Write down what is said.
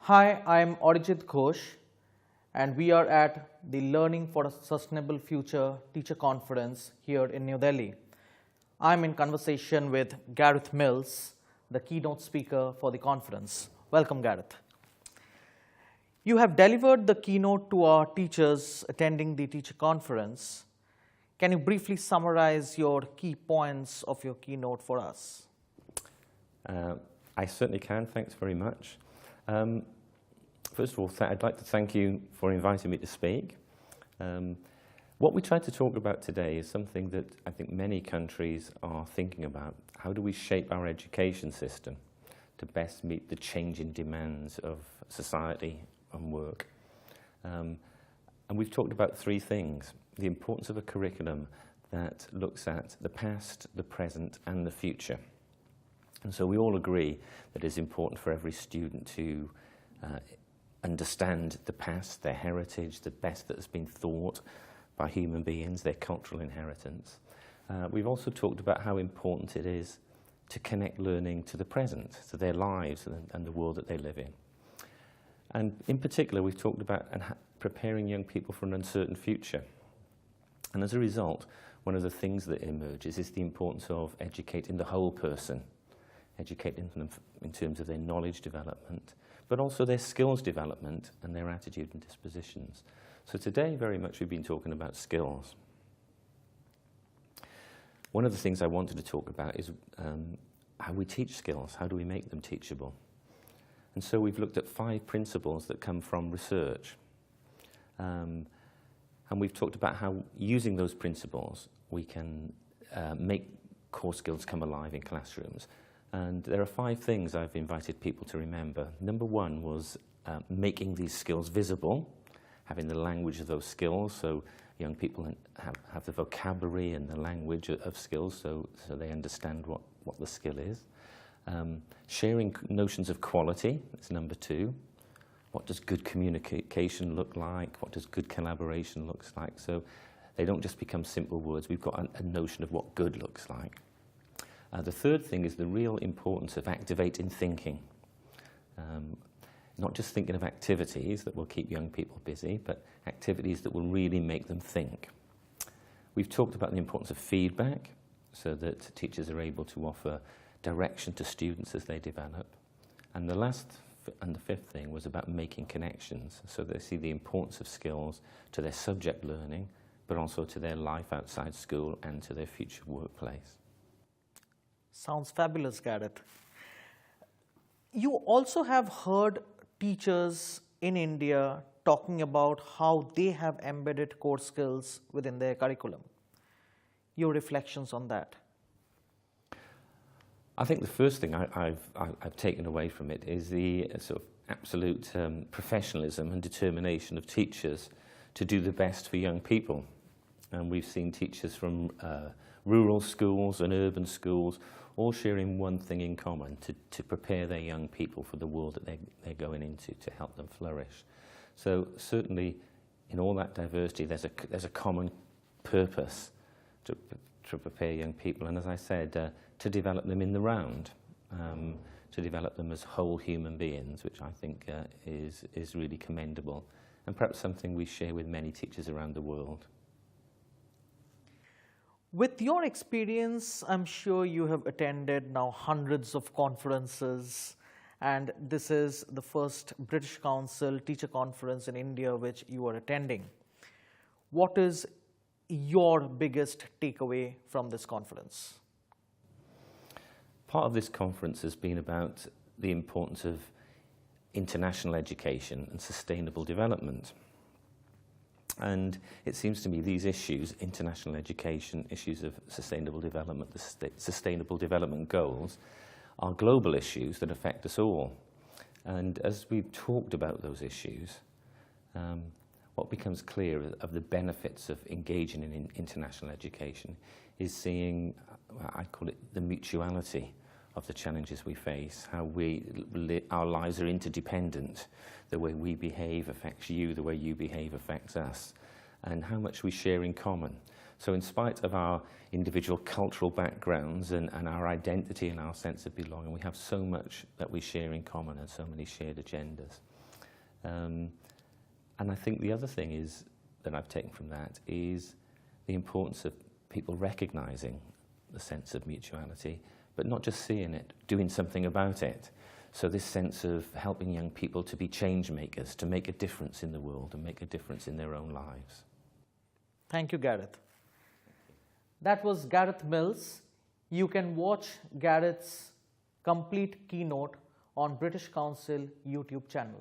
Hi, I'm Arijit Ghosh, and we are at the Learning for a Sustainable Future Teacher Conference here in New Delhi. I'm in conversation with Gareth Mills, the keynote speaker for the conference. Welcome, Gareth. You have delivered the keynote to our teachers attending the teacher conference. Can you briefly summarize your key points of your keynote for us? I certainly can. Thanks very much. First of all, I'd like to thank you for inviting me to speak. What we tried to talk about today is something that I think many countries are thinking about. How do we shape our education system to best meet the changing demands of society and work? And we've talked about three things. The importance of a curriculum that looks at the past, the present, and the future. And so we all agree that it's important for every student to understand the past, their heritage, the best that has been thought by human beings, their cultural inheritance. We've also talked about how important it is to connect learning to the present, to their lives and the world that they live in. And in particular, we've talked about preparing young people for an uncertain future. And as a result, one of the things that emerges is the importance of educating the whole person, educating them in terms of their knowledge development, but also their skills development and their attitude and dispositions. So today, very much we've been talking about skills. One of the things I wanted to talk about is how we teach skills, how do we make them teachable? And so we've looked at 5 principles that come from research. And we've talked about how, using those principles, we can make core skills come alive in classrooms. And there are 5 things I've invited people to remember. Number 1 was making these skills visible, having the language of those skills, so young people have the vocabulary and the language of skills, so they understand what the skill is. Sharing notions of quality is number 2. What does good communication look like? What does good collaboration look like? So they don't just become simple words. We've got a notion of what good looks like. The third thing is the real importance of activating thinking. Not just thinking of activities that will keep young people busy, but activities that will really make them think. We've talked about the importance of feedback, so that teachers are able to offer direction to students as they develop. And the last and the 5th thing was about making connections, so they see the importance of skills to their subject learning, but also to their life outside school and to their future workplace. Sounds fabulous, Gareth. You also have heard teachers in India talking about how they have embedded core skills within their curriculum. Your reflections on that? I think the first thing I've taken away from it is the sort of absolute professionalism and determination of teachers to do the best for young people. And we've seen teachers from rural schools and urban schools all sharing one thing in common, to prepare their young people for the world that they're going into, to help them flourish. So certainly in all that diversity, there's a common purpose to prepare young people, and as I said, to develop them in the round, to develop them as whole human beings, which I think is really commendable, and perhaps something we share with many teachers around the world. With your experience, I'm sure you have attended now hundreds of conferences, and this is the first British Council teacher conference in India which you are attending. What is your biggest takeaway from this conference? Part of this conference has been about the importance of international education and sustainable development. And it seems to me these issues, international education, issues of sustainable development, the sustainable development goals, are global issues that affect us all. And as we've talked about those issues, what becomes clear of the benefits of engaging in international education is seeing, I call it the mutuality of the challenges we face, how our lives are interdependent. The way we behave affects you, the way you behave affects us, and how much we share in common. So in spite of our individual cultural backgrounds and our identity and our sense of belonging, we have so much that we share in common and so many shared agendas. And I think the other thing is that I've taken from that is the importance of people recognising the sense of mutuality, but not just seeing it, doing something about it. So this sense of helping young people to be change makers, to make a difference in the world and make a difference in their own lives. Thank you, Gareth. That was Gareth Mills. You can watch Gareth's complete keynote on British Council YouTube channel.